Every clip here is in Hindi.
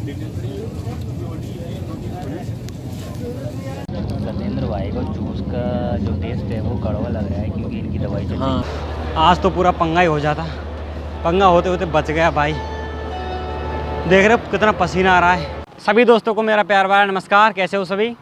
सत्येंद्र भाई को जूस का जो टेस्ट है वो कड़वा लग रहा है क्योंकि इनकी दवाई चल रही है। हाँ, आज तो पूरा पंगा ही हो जाता, पंगा होते होते बच गया भाई। देख रहे हो कितना पसीना आ रहा है। सभी दोस्तों को मेरा प्यार भरा नमस्कार, कैसे हो सभी।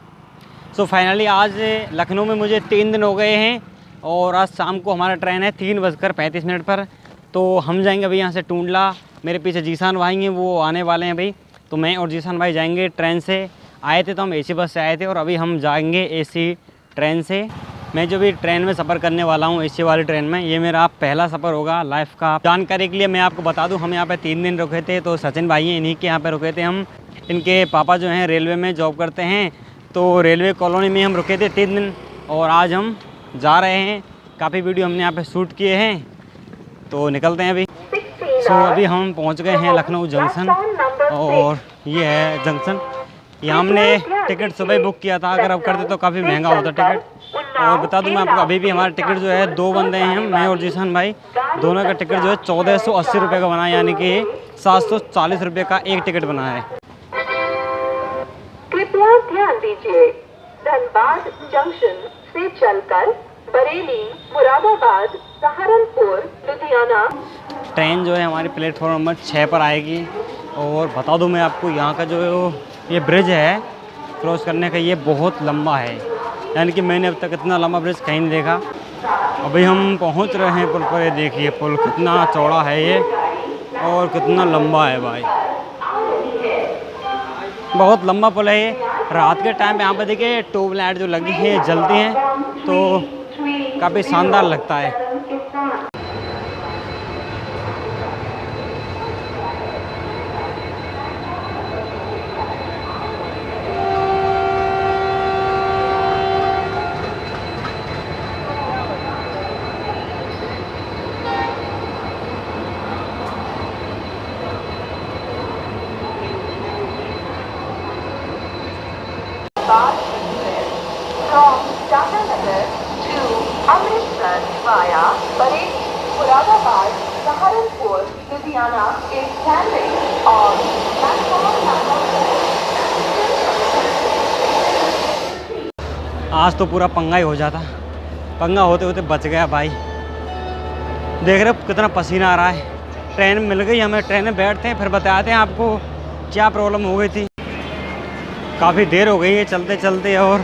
सो फाइनली आज लखनऊ में मुझे 3 दिन हो गए हैं और आज शाम को हमारा ट्रेन है 3:35 पर। तो हम जाएंगे अभी यहाँ से टूंडला। मेरे पीछे जीसान भाई हैं, वो आने वाले हैं भाई। तो मैं और जीसान भाई जाएंगे ट्रेन से। आए थे तो हम एसी बस से आए थे और अभी हम जाएंगे एसी ट्रेन से। मैं जो भी ट्रेन में सफ़र करने वाला हूँ एसी वाली ट्रेन में, ये मेरा पहला सफ़र होगा लाइफ का। जानकारी के लिए मैं आपको बता दूँ, हम यहाँ पे 3 दिन रुके थे। तो सचिन भाई हैं, इन्हीं के यहाँ पे रुके थे हम। इनके पापा जो हैं रेलवे में जॉब करते हैं, तो रेलवे कॉलोनी में हम रुके थे 3 दिन और आज हम जा रहे हैं। काफ़ी वीडियो हमने यहाँ पे शूट किए हैं, तो निकलते हैं अभी। सो अभी हम पहुँच गए हैं लखनऊ जंक्शन और ये है जंक्शन। यहाँ हमने टिकट सुबह ही बुक किया था, अगर अब करते तो काफ़ी महंगा होता टिकट। और बता दूं मैं आपको, अभी भी हमारा टिकट जो है 2 बंदे हैं हम, मैं और जीसान भाई, दोनों का टिकट जो है 1480 रुपये का बना है, यानी कि 740 रुपये का एक टिकट बना है। कृपया ध्यान दीजिए, धनबाद जंक्शन से चलकर बरेली, मुरादाबाद, सहारनपुर, लुधियाना। ट्रेन जो है हमारी प्लेटफॉर्म नंबर 6 पर आएगी। और बता दूं मैं आपको, यहाँ का जो ये ब्रिज है क्रॉस करने का, ये बहुत लंबा है, यानी कि मैंने अब तक इतना लंबा ब्रिज कहीं नहीं देखा। अभी हम पहुँच रहे हैं पुल पर। ये देखिए पुल कितना चौड़ा है ये और कितना लंबा है भाई, बहुत लंबा पुल है ये। रात के टाइम पे यहाँ पर देखिए ट्यूब लाइट जो लगी है जलती हैं, तो काफ़ी शानदार लगता है। From Tata-Nagar to Amritsar via Bareilly, Muradabad, Saharanpur, Ludhiana is standing on platform number 4. आज तो पूरा पंगा ही हो जाता, पंगा होते होते बच गया भाई। देख रहे हो कितना पसीना आ रहा है। ट्रेन मिल गई हमें, ट्रेन में बैठते हैं फिर बताते हैं आपको क्या प्रॉब्लम हो गई थी। काफ़ी देर हो गई है चलते चलते और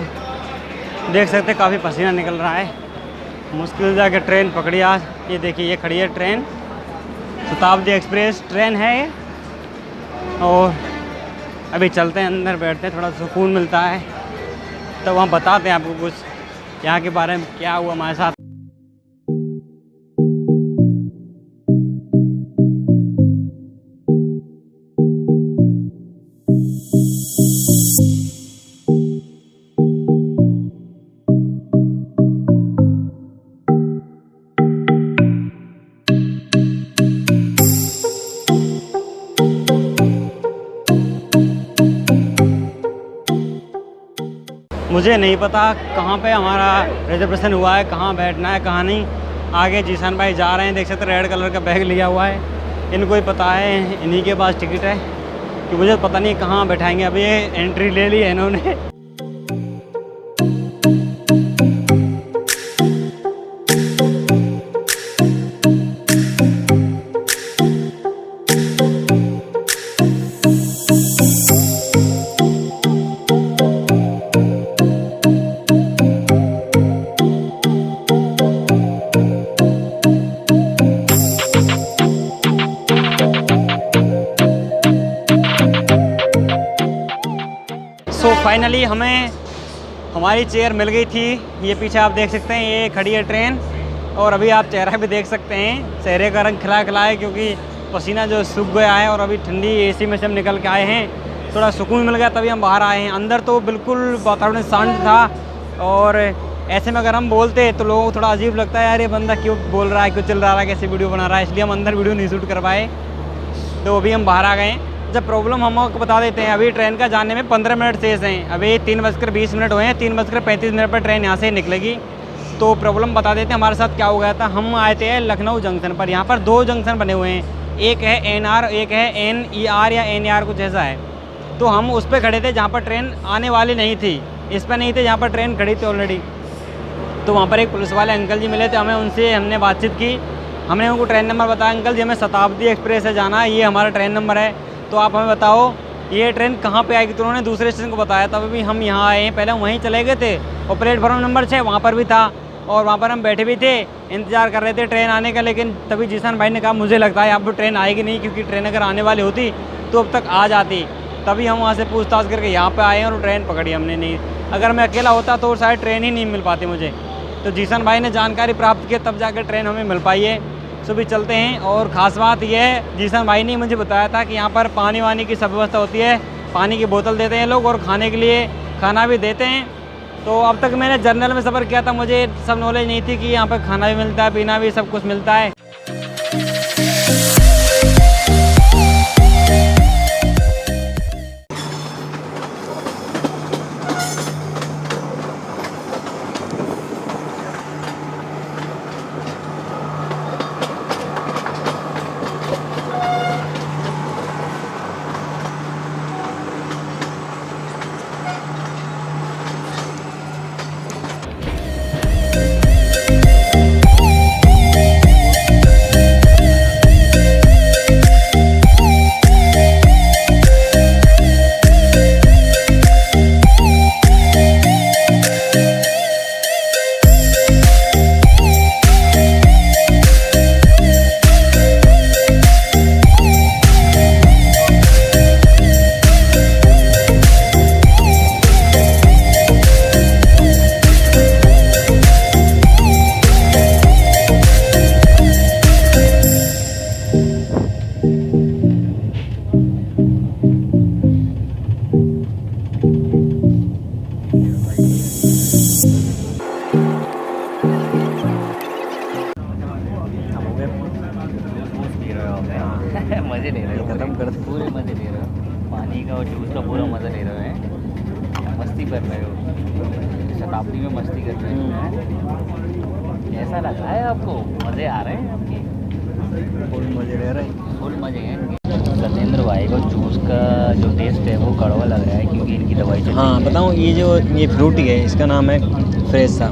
देख सकते हैं काफ़ी पसीना निकल रहा है। मुश्किल जाके ट्रेन पकड़ी आज। ये देखिए ये खड़ी है ट्रेन, शताब्दी एक्सप्रेस ट्रेन है ये। और अभी चलते हैं अंदर, बैठते हैं, थोड़ा सुकून मिलता है। तो वहाँ बताते हैं आपको कुछ यहाँ के बारे में क्या हुआ हमारे साथ। मुझे नहीं पता कहाँ पे हमारा रिजर्वेशन हुआ है, कहाँ बैठना है कहाँ नहीं। आगे जीसान भाई जा रहे हैं, देख सकते रेड कलर का बैग लिया हुआ है, इनको ही पता है, इन्हीं के पास टिकट है। कि मुझे पता नहीं कहाँ बैठाएंगे। अभी ये एंट्री ले ली है इन्होंने। सो फाइनली हमें हमारी चेयर मिल गई थी। ये पीछे आप देख सकते हैं, ये खड़ी है ट्रेन। और अभी आप चेहरा भी देख सकते हैं, चेहरे का रंग खिला खिला है क्योंकि पसीना जो सूख गया है। और अभी ठंडी एसी में से हम निकल के आए हैं, थोड़ा सुकून मिल गया तभी हम बाहर आए हैं। अंदर तो बिल्कुल वातावरण शांत था और ऐसे में अगर हम बोलते तो लोगों को थोड़ा अजीब लगता है, यार ये बंदा क्यों बोल रहा है, क्यों चिल्ला रहा है, कैसे वीडियो बना रहा है। इसलिए हम अंदर वीडियो नहीं शूट कर पाए। तो अभी हम बाहर आ गए हैं। जब प्रॉब्लम हम आपको बता देते हैं, अभी ट्रेन का जाने में 15 मिनट शेष हैं। अभी 3:20 हुए हैं, 3:35 पर ट्रेन यहाँ से निकलेगी। तो प्रॉब्लम बता देते हैं हमारे साथ क्या हो गया था। हम आए थे लखनऊ जंक्शन पर। यहाँ पर 2 जंक्शन बने हुए हैं, एक है NR, एक है NER या NER कुछ ऐसा है। तो हम उस पर खड़े थे जहाँ पर ट्रेन आने वाली नहीं थी, इस पर नहीं थे जहाँ पर ट्रेन खड़ी थी ऑलरेडी। तो वहाँ पर एक पुलिस वाले अंकल जी मिले थे हमें, उनसे हमने बातचीत की। हमने उनको ट्रेन नंबर बताया, अंकल जी हमें शताब्दी एक्सप्रेस से जाना है, ये हमारा ट्रेन नंबर है, तो आप हमें बताओ ये ट्रेन कहाँ पे आएगी। तो उन्होंने दूसरे स्टेशन को बताया, तब भी हम यहाँ आए हैं। पहले हम वहीं चले गए थे और प्लेटफॉर्म नंबर 6 वहाँ पर भी था और वहाँ पर हम बैठे भी थे, इंतज़ार कर रहे थे ट्रेन आने का। लेकिन तभी जीसान भाई ने कहा मुझे लगता है अब ट्रेन आएगी नहीं, क्योंकि ट्रेन अगर आने वाली होती तो अब तक आ जाती। तभी हम वहाँ से पूछताछ करके यहाँ पे आए और ट्रेन पकड़ी हमने। नहीं, अगर मैं अकेला होता तो शायद ट्रेन ही नहीं मिल पाती मुझे। तो जीसान भाई ने जानकारी प्राप्त की, तब जाकर ट्रेन हमें मिल पाई है। सो भी चलते हैं। और ख़ास बात यह है, जीसान भाई ने मुझे बताया था कि यहाँ पर पानी वानी की सब व्यवस्था होती है, पानी की बोतल देते हैं लोग और खाने के लिए खाना भी देते हैं। तो अब तक मैंने जर्नल में सफ़र किया था, मुझे सब नॉलेज नहीं थी कि यहाँ पर खाना भी मिलता है, पीना भी सब कुछ मिलता है। मज़े ले रहे हो, खत्म कर दे। पूरे मज़े ले रहे हो, पानी का और जूस का पूरा मज़ा ले रहे हैं, मस्ती कर रहे हो, शताब्दी में मस्ती कर रहे हो। कैसा लग रहा है आपको? मज़े आ रहे हैं आपके? फुल मज़े ले रहे हैं, फुल मज़े हैं। सत्येंद्र भाई को जूस का जो टेस्ट है वो कड़वा लग रहा है, क्योंकि इनकी दवाई चल रही हाँ है। बताऊँ, ये फ्रूटी है, इसका नाम है फ्रेश सा,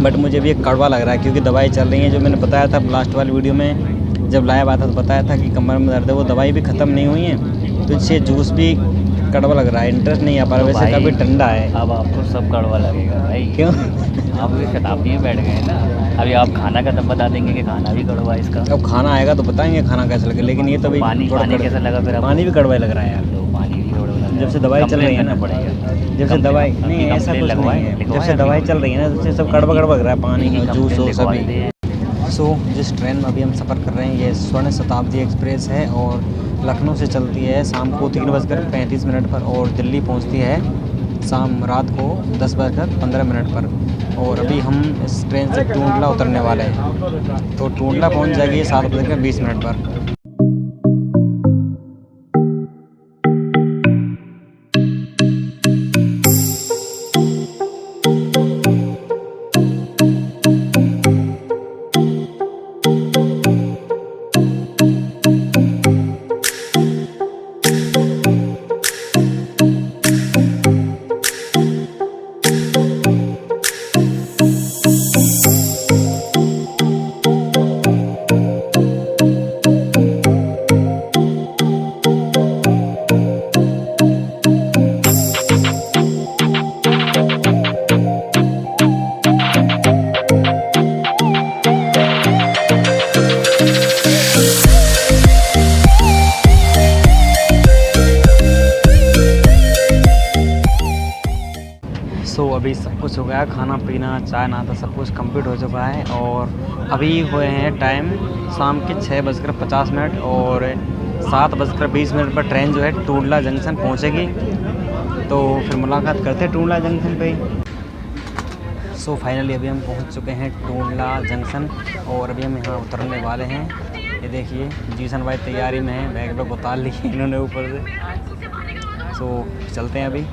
बट मुझे भी एक कड़वा लग रहा है क्योंकि दवाई चल रही है। जो मैंने बताया था लास्ट वाली वीडियो में जब लाया बात था तो बताया था कि कमर में दर्द है, वो दवाई भी ख़त्म नहीं हुई है, तो इससे जूस भी कड़वा लग रहा है, इंटरेस्ट नहीं आ पा रहा। वैसे काफ़ी ठंडा है। अब आपको सब कड़वा लगेगा भाई, क्यों? आप ये शताब्दी में बैठ गए ना, अभी आप खाना का तब बता देंगे कि खाना भी कड़वा है इसका। अब खाना आएगा तो बताएंगे खाना कैसा लगे, लेकिन ये तो भी पानी थोड़ा पानी कड़वा- कैसा लगा फिर आपको? पानी भी कड़वा ही लग रहा है यार। तो पानी भी कड़वा लगा। जब से दवाई चल रही है ना, पड़ेगा जब से दवाई नहीं, ऐसा कुछ नहीं है, जब से दवाई चल रही है ना, तब से सब कड़वा कड़वा लग रहा है, पानी हो, जूस हो, सभी। सो जिस ट्रेन में अभी हम सफ़र कर रहे हैं ये स्वर्ण शताब्दी एक्सप्रेस है और लखनऊ से चलती है शाम को 3:35 पर और दिल्ली पहुंचती है रात को 10:15 पर। और अभी हम इस ट्रेन से टूंडला उतरने वाले हैं, तो टूंडला पहुंच जाएगी 7:20 पर। सो अभी सब कुछ हो गया, खाना पीना चाय नाश्ता सब कुछ कंप्लीट हो चुका है और अभी हुए हैं टाइम शाम के 6:50 और 7:20 पर ट्रेन जो है टूंडला जंक्शन पहुंचेगी। तो फिर मुलाकात करते हैं टूंडला जंक्शन पे। सो फाइनली अभी हम पहुंच चुके हैं टूंडला जंक्शन और अभी हम यहाँ उतरने वाले हैं। ये देखिए जीसन भाई तैयारी में है, बैग वैग उतार लिए इन्होंने ऊपर से। सो चलते हैं अभी।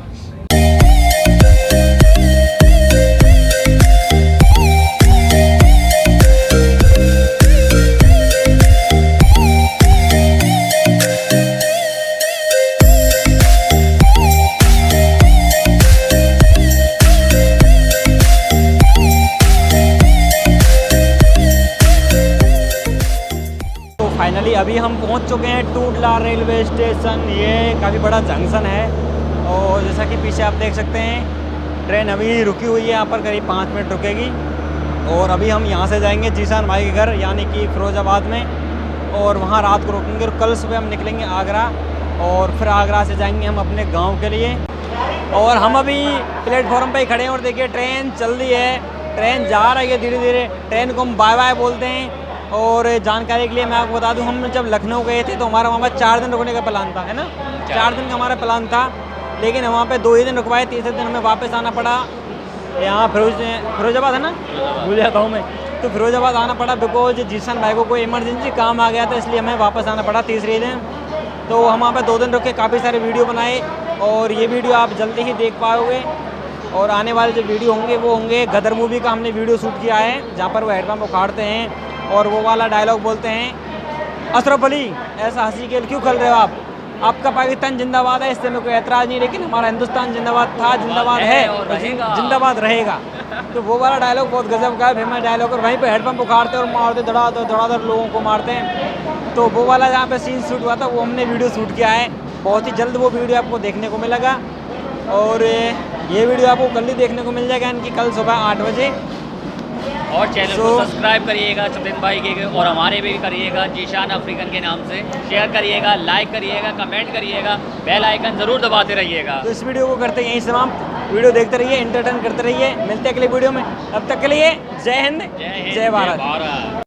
Shimla railway station. ये काफ़ी बड़ा जंक्शन है और जैसा कि पीछे आप देख सकते हैं ट्रेन अभी रुकी हुई है यहाँ पर, करीब 5 मिनट रुकेगी। और अभी हम यहाँ से जाएंगे जीशान भाई के घर यानी कि फ़िरोज़ाबाद में, और वहाँ रात को रुकेंगे और कल सुबह हम निकलेंगे आगरा और फिर आगरा से जाएंगे हम अपने गांव के लिए। और हम अभी प्लेटफॉर्म पे ही खड़े हैं और देखिए ट्रेन चल रही है, ट्रेन जा रही है धीरे धीरे। ट्रेन को हम बाय बाय बोलते हैं। और जानकारी के लिए मैं आपको बता दूं, हम जब लखनऊ गए थे तो हमारा वहाँ पर 4 दिन रुकने का प्लान था, है ना, 4 दिन का हमारा प्लान था, लेकिन वहाँ पे 2 ही दिन रुकवाए, तीसरे दिन हमें वापस आना पड़ा। यहाँ फिरोज़ाबाद है ना, भूल जाता हूँ मैं, तो फिरोज़ाबाद आना पड़ा बिकॉज जीशन भाई को कोई इमरजेंसी काम आ गया था, इसलिए हमें वापस आना पड़ा तीसरे दिन। तो हम वहाँ पे 2 दिन रुक के काफ़ी सारे वीडियो बनाए और ये वीडियो आप जल्दी ही देख पाओगे। और आने वाले जो वीडियो होंगे वो होंगे गदर मूवी का, हमने वीडियो शूट किया है जहाँ पर वो हेडपम्प उखाड़ते हैं और वो वाला डायलॉग बोलते हैं, अशरफ अली ऐसा हंसी के क्यों खल रहे हो आप, आपका पाकिस्तान जिंदाबाद है, इससे में कोई एतराज़ नहीं, लेकिन हमारा हिंदुस्तान जिंदाबाद था, जिंदाबाद है और जिंदाबाद रहेगा। तो वो वाला डायलॉग बहुत गजब का है, फेमस डायलॉग। और वहीं पे हेडपम्प उखाड़ते और मारते, धड़ाधड़ लोगों को मारते हैं। तो वो वाला जहाँ पे सीन शूट हुआ था वो हमने वीडियो शूट किया है, बहुत ही जल्द वो वीडियो आपको देखने को मिलेगा। और ये वीडियो आपको कल ही देखने को मिल जाएगा, यानी कि कल सुबह 8 बजे। और चैनल को सब्सक्राइब करिएगा सत्येंद्र भाई के, और हमारे भी करिएगा जीशान अफ्रीकन के नाम से, शेयर करिएगा, लाइक करिएगा, कमेंट करिएगा, बेल आइकन ज़रूर दबाते रहिएगा। तो इस वीडियो को करते हैं यहीं समाप्त, वीडियो देखते रहिए, एंटरटेन करते रहिए, मिलते हैं अगले वीडियो में, तब तक के लिए जय हिंद, जय भारत।